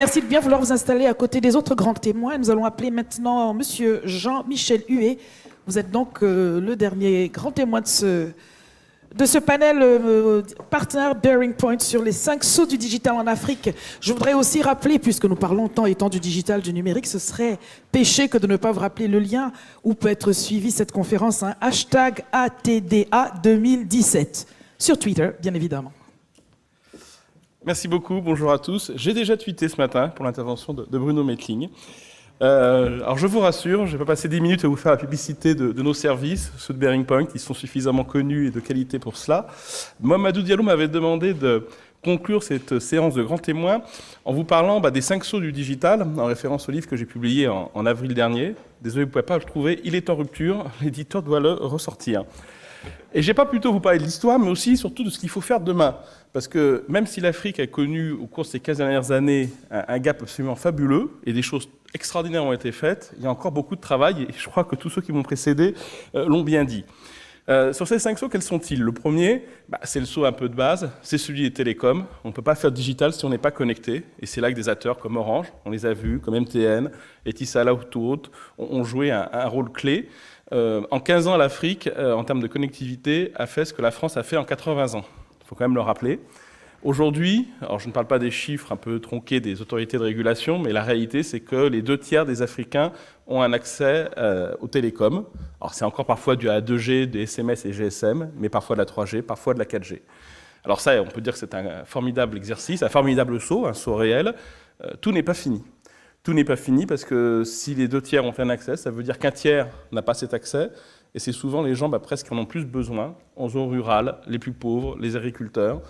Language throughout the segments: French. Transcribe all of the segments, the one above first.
Merci de bien vouloir vous installer à côté des autres grands témoins. Nous allons appeler maintenant Monsieur Jean-Michel Huet. Vous êtes donc le dernier grand témoin de ce panel Partner Bearing Point sur les 5 sauts du digital en Afrique. Je voudrais aussi rappeler, puisque nous parlons tant et tant du digital, du numérique, ce serait péché que de ne pas vous rappeler le lien où peut être suivie cette conférence, hashtag ATDA 2017, sur Twitter, bien évidemment. Merci beaucoup, bonjour à tous. J'ai déjà tweeté ce matin pour l'intervention de Bruno Mettling. Alors je vous rassure, je ne vais pas passer 10 minutes à vous faire la publicité de nos services, ceux de Bearing Point, qui sont suffisamment connus et de qualité pour cela. Mamadou Diallo m'avait demandé de conclure cette séance de grands témoins en vous parlant des 5 sauts du digital, en référence au livre que j'ai publié en avril dernier. Désolé, vous ne pouvez pas le trouver, il est en rupture, l'éditeur doit le ressortir. Et je n'ai pas plutôt vous parler de l'histoire, mais aussi surtout de ce qu'il faut faire demain. Parce que même si l'Afrique a connu au cours de ces 15 dernières années un gap absolument fabuleux, et des choses extraordinaires ont été faites, il y a encore beaucoup de travail, et je crois que tous ceux qui m'ont précédé l'ont bien dit. Sur ces 5 sauts, quels sont-ils? Le premier, c'est le saut un peu de base, c'est celui des télécoms. On ne peut pas faire de digital si on n'est pas connecté, et c'est là que des acteurs comme Orange, on les a vus, comme MTN, Etisalat ou tout autre, ont joué un rôle clé. En 15 ans, l'Afrique, en termes de connectivité, a fait ce que la France a fait en 80 ans. Il faut quand même le rappeler. Aujourd'hui, alors je ne parle pas des chiffres un peu tronqués des autorités de régulation, mais la réalité, c'est que les 2/3 des Africains ont un accès aux télécoms. Alors c'est encore parfois du A2G, des SMS et GSM, mais parfois de la 3G, parfois de la 4G. Alors ça, on peut dire que c'est un formidable exercice, un formidable saut, un saut réel. Tout n'est pas fini. Tout n'est pas fini parce que si les 2/3 ont un accès, ça veut dire qu'un tiers n'a pas cet accès. Et c'est souvent les gens presque qui en ont plus besoin, en zone rurale, les plus pauvres, les agriculteurs,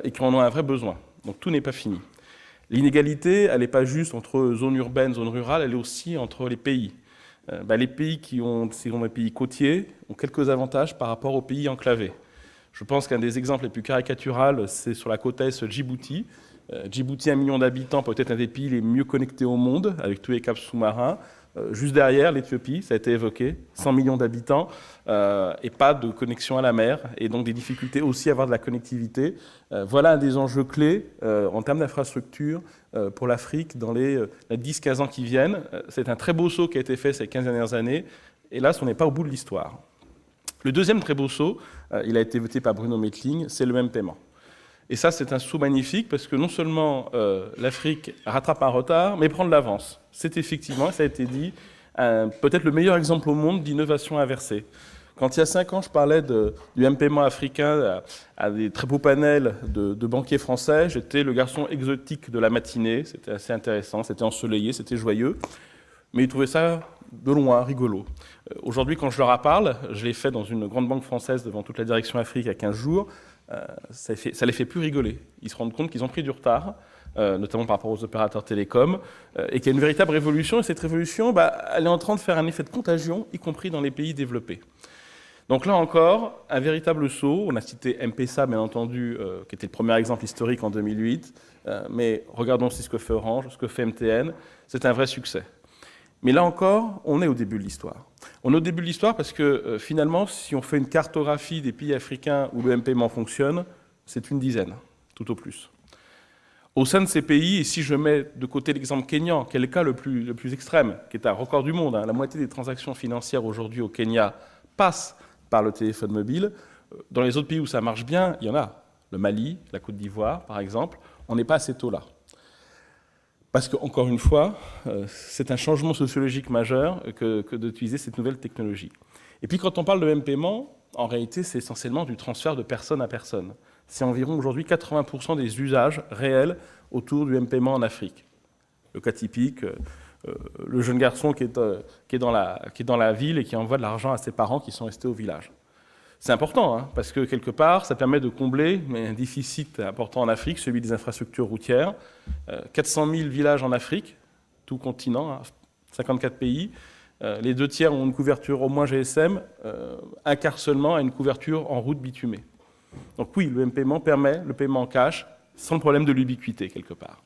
et qui en ont un vrai besoin. Donc tout n'est pas fini. L'inégalité, elle n'est pas juste entre zone urbaine, zone rurale, elle est aussi entre les pays. Les pays qui sont des pays côtiers ont quelques avantages par rapport aux pays enclavés. Je pense qu'un des exemples les plus caricaturaux, c'est sur la côte est Djibouti. Djibouti, 1 million d'habitants, peut-être un des pays les mieux connectés au monde, avec tous les câbles sous-marins. Juste derrière, l'Éthiopie, ça a été évoqué, 100 millions d'habitants, et pas de connexion à la mer, et donc des difficultés aussi à avoir de la connectivité. Voilà un des enjeux clés en termes d'infrastructure pour l'Afrique dans les 10-15 ans qui viennent. C'est un très beau saut qui a été fait ces 15 dernières années, et là, on n'est pas au bout de l'histoire. Le deuxième très beau saut, il a été voté par Bruno Mettling, c'est le même paiement. Et ça, c'est un saut magnifique parce que non seulement l'Afrique rattrape un retard, mais prend de l'avance. C'est effectivement, ça a été dit, peut-être le meilleur exemple au monde d'innovation inversée. Quand il y a 5 ans, je parlais du M-paiement africain à des très beaux panels de banquiers français, j'étais le garçon exotique de la matinée, c'était assez intéressant, c'était ensoleillé, c'était joyeux, mais ils trouvaient ça de loin, rigolo. Aujourd'hui, quand je leur en parle, je l'ai fait dans une grande banque française devant toute la direction Afrique il y a 15 jours, ça les fait plus rigoler. Ils se rendent compte qu'ils ont pris du retard, notamment par rapport aux opérateurs télécoms, et qu'il y a une véritable révolution, et cette révolution, elle est en train de faire un effet de contagion, y compris dans les pays développés. Donc là encore, un véritable saut. On a cité M-Pesa, bien entendu, qui était le premier exemple historique en 2008, mais regardons aussi ce que fait Orange, ce que fait MTN, c'est un vrai succès. Mais là encore, on est au début de l'histoire. On est au début de l'histoire parce que finalement, si on fait une cartographie des pays africains où le M-paiement fonctionne, c'est une dizaine, tout au plus. Au sein de ces pays, et si je mets de côté l'exemple kényan, qui est le cas le plus extrême, qui est un record du monde, la moitié des transactions financières aujourd'hui au Kenya passent par le téléphone mobile. Dans les autres pays où ça marche bien, il y en a. Le Mali, la Côte d'Ivoire, par exemple, on n'est pas à ces taux-là. Parce qu'encore une fois, c'est un changement sociologique majeur que d'utiliser cette nouvelle technologie. Et puis quand on parle de M-paiement, en réalité, c'est essentiellement du transfert de personne à personne. C'est environ aujourd'hui 80% des usages réels autour du M-paiement en Afrique. Le cas typique, le jeune garçon qui est dans la ville et qui envoie de l'argent à ses parents qui sont restés au village. C'est important, parce que quelque part, ça permet de combler un déficit important en Afrique, celui des infrastructures routières. 400 000 villages en Afrique, tout continent, 54 pays. Les 2/3 ont une couverture au moins GSM, un quart seulement a une couverture en route bitumée. Donc oui, le M-paiement permet le paiement en cash, sans le problème de l'ubiquité, quelque part.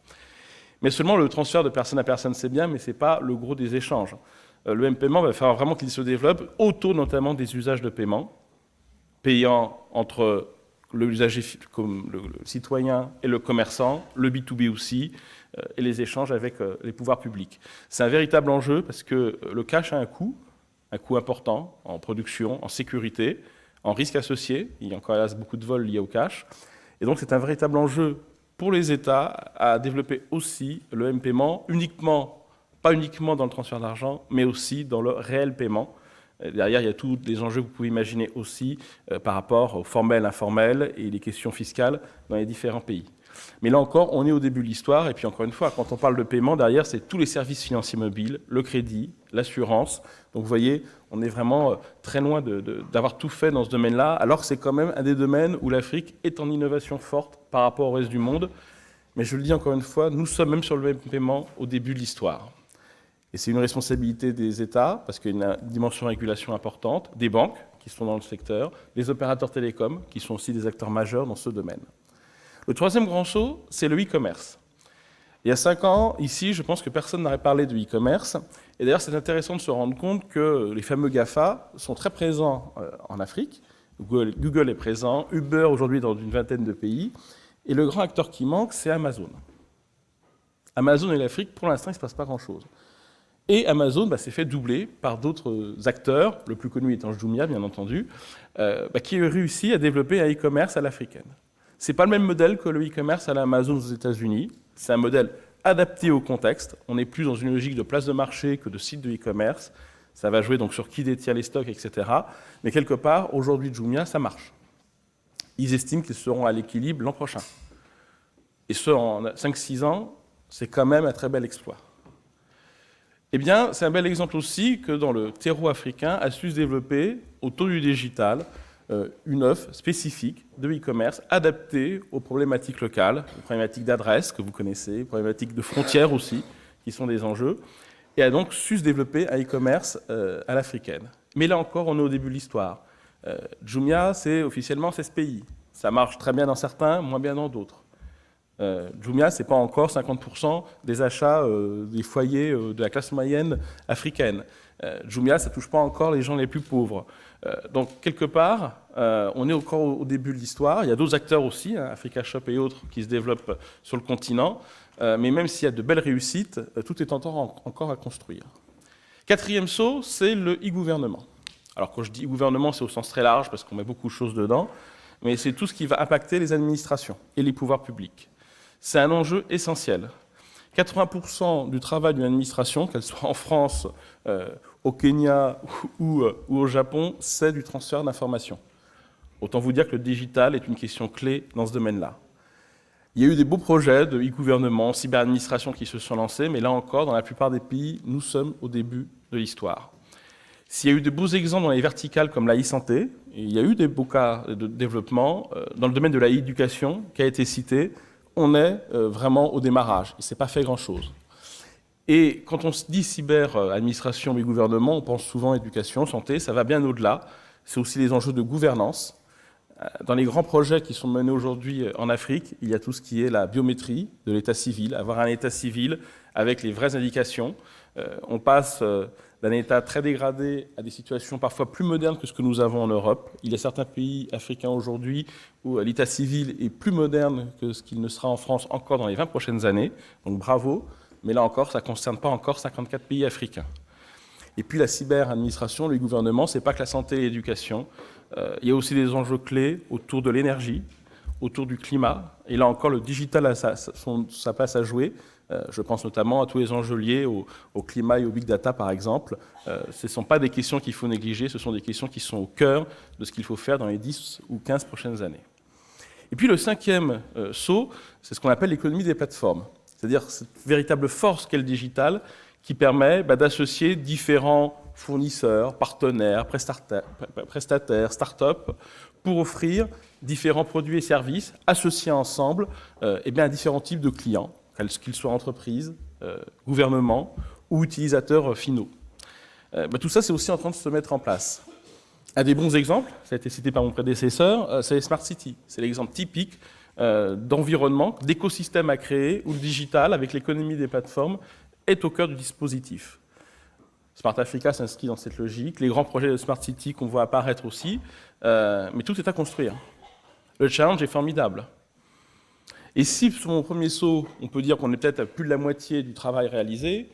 Mais seulement le transfert de personne à personne, c'est bien, mais ce n'est pas le gros des échanges. Le M-paiement va falloir vraiment qu'il se développe, autour notamment des usages de paiement, payant entre l'usager comme le citoyen et le commerçant, le B2B aussi, et les échanges avec les pouvoirs publics. C'est un véritable enjeu parce que le cash a un coût important en production, en sécurité, en risque associé. Il y a encore hélas beaucoup de vols liés au cash. Et donc c'est un véritable enjeu pour les États à développer aussi le M-paiement, pas uniquement dans le transfert d'argent, mais aussi dans le réel paiement. Derrière, il y a tous les enjeux que vous pouvez imaginer aussi par rapport au formel, informel et les questions fiscales dans les différents pays. Mais là encore, on est au début de l'histoire. Et puis encore une fois, quand on parle de paiement, derrière, c'est tous les services financiers mobiles, le crédit, l'assurance. Donc vous voyez, on est vraiment très loin d'avoir tout fait dans ce domaine-là, alors que c'est quand même un des domaines où l'Afrique est en innovation forte par rapport au reste du monde. Mais je le dis encore une fois, nous sommes même sur le paiement au début de l'histoire. Et c'est une responsabilité des États, parce qu'il y a une dimension de régulation importante, des banques qui sont dans le secteur, les opérateurs télécoms, qui sont aussi des acteurs majeurs dans ce domaine. Le troisième grand saut, c'est le e-commerce. Il y a 5 ans, ici, je pense que personne n'aurait parlé de e-commerce. Et d'ailleurs, c'est intéressant de se rendre compte que les fameux GAFA sont très présents en Afrique. Google est présent, Uber aujourd'hui dans une vingtaine de pays. Et le grand acteur qui manque, c'est Amazon. Amazon et l'Afrique, pour l'instant, il ne se passe pas grand-chose. Et Amazon s'est fait doubler par d'autres acteurs, le plus connu étant Jumia, bien entendu, qui a réussi à développer un e-commerce à l'africaine. Ce n'est pas le même modèle que le e-commerce à l'Amazon aux États-Unis. C'est un modèle adapté au contexte. On n'est plus dans une logique de place de marché que de site de e-commerce. Ça va jouer donc sur qui détient les stocks, etc. Mais quelque part, aujourd'hui, Jumia, ça marche. Ils estiment qu'ils seront à l'équilibre l'an prochain. Et ce, en 5-6 ans, c'est quand même un très bel exploit. Eh bien, c'est un bel exemple aussi que dans le terreau africain a su se développer, autour du digital, une offre spécifique de e-commerce adaptée aux problématiques locales, aux problématiques d'adresse que vous connaissez, aux problématiques de frontières aussi, qui sont des enjeux, et a donc su se développer un e-commerce à l'africaine. Mais là encore, on est au début de l'histoire. Jumia, c'est officiellement 16 pays. Ça marche très bien dans certains, moins bien dans d'autres. Jumia, ce n'est pas encore 50% des achats des foyers de la classe moyenne africaine. Jumia, ça ne touche pas encore les gens les plus pauvres. Donc, quelque part, on est encore au début de l'histoire. Il y a d'autres acteurs aussi, Africa Shop et autres, qui se développent sur le continent. Mais même s'il y a de belles réussites, tout est encore à construire. Quatrième saut, c'est le e-gouvernement. Alors, quand je dis e-gouvernement, c'est au sens très large, parce qu'on met beaucoup de choses dedans. Mais c'est tout ce qui va impacter les administrations et les pouvoirs publics. C'est un enjeu essentiel. 80% du travail d'une administration, qu'elle soit en France, au Kenya ou au Japon, c'est du transfert d'informations. Autant vous dire que le digital est une question clé dans ce domaine-là. Il y a eu des beaux projets de e-gouvernement, cyber-administration qui se sont lancés, mais là encore, dans la plupart des pays, nous sommes au début de l'histoire. S'il y a eu de beaux exemples dans les verticales comme la e-santé, il y a eu des beaux cas de développement dans le domaine de la e-éducation qui a été cité, on est vraiment au démarrage. Il ne s'est pas fait grand-chose. Et quand on se dit cyber-administration et gouvernement, on pense souvent éducation, santé, ça va bien au-delà. C'est aussi les enjeux de gouvernance. Dans les grands projets qui sont menés aujourd'hui en Afrique, il y a tout ce qui est la biométrie de l'état civil, avoir un état civil avec les vraies indications. On passe d'un état très dégradé à des situations parfois plus modernes que ce que nous avons en Europe. Il y a certains pays africains aujourd'hui où l'état civil est plus moderne que ce qu'il ne sera en France encore dans les 20 prochaines années. Donc bravo, mais là encore, ça ne concerne pas encore 54 pays africains. Et puis la cyber-administration, le gouvernement, ce n'est pas que la santé et l'éducation. Il y a aussi des enjeux clés autour de l'énergie, autour du climat. Et là encore, le digital a sa place à jouer. Je pense notamment à tous les enjeux liés au climat et au big data, par exemple. Ce ne sont pas des questions qu'il faut négliger, ce sont des questions qui sont au cœur de ce qu'il faut faire dans les 10 ou 15 prochaines années. Et puis le cinquième saut, c'est ce qu'on appelle l'économie des plateformes. C'est-à-dire cette véritable force qu'est le digital qui permet d'associer différents fournisseurs, partenaires, prestataires, start-up, pour offrir différents produits et services associés ensemble à différents types de clients, qu'ils soient entreprises, gouvernements ou utilisateurs finaux. Tout ça, c'est aussi en train de se mettre en place. Un des bons exemples, ça a été cité par mon prédécesseur, c'est les Smart Cities. C'est l'exemple typique d'environnement, d'écosystème à créer où le digital, avec l'économie des plateformes, est au cœur du dispositif. Smart Africa s'inscrit dans cette logique, les grands projets de Smart City qu'on voit apparaître aussi, mais tout est à construire. Le challenge est formidable. Et si, sur mon premier saut, on peut dire qu'on est peut-être à plus de la moitié du travail réalisé,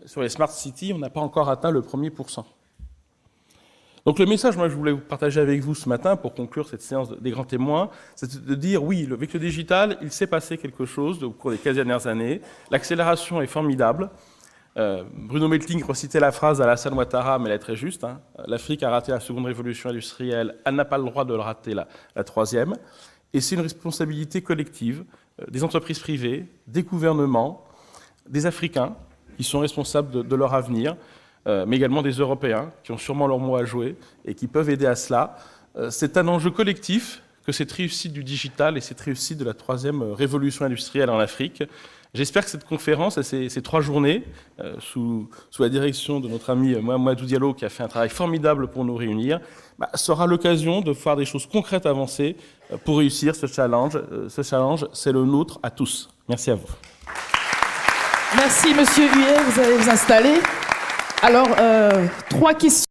sur les Smart Cities, on n'a pas encore atteint le premier %. Donc le message, moi, je voulais vous partager avec vous ce matin, pour conclure cette séance des grands témoins, c'est de dire, oui, avec le digital, il s'est passé quelque chose au cours des 15 dernières années. L'accélération est formidable. Bruno Mettling recitait la phrase d'Alassane Ouattara, mais elle est très juste. Hein. L'Afrique a raté la seconde révolution industrielle, elle n'a pas le droit de le rater la troisième. Et c'est une responsabilité collective des entreprises privées, des gouvernements, des Africains qui sont responsables de leur avenir, mais également des Européens qui ont sûrement leur mot à jouer et qui peuvent aider à cela. C'est un enjeu collectif que cette réussite du digital et cette réussite de la troisième révolution industrielle en Afrique. J'espère que cette conférence et ces 3 journées, sous la direction de notre ami Mamadou Diallo, qui a fait un travail formidable pour nous réunir, sera l'occasion de faire des choses concrètes avancées pour réussir ce challenge. Ce challenge, c'est le nôtre à tous. Merci à vous. Merci, Monsieur Huet. Vous allez vous installer. Alors, 3 questions.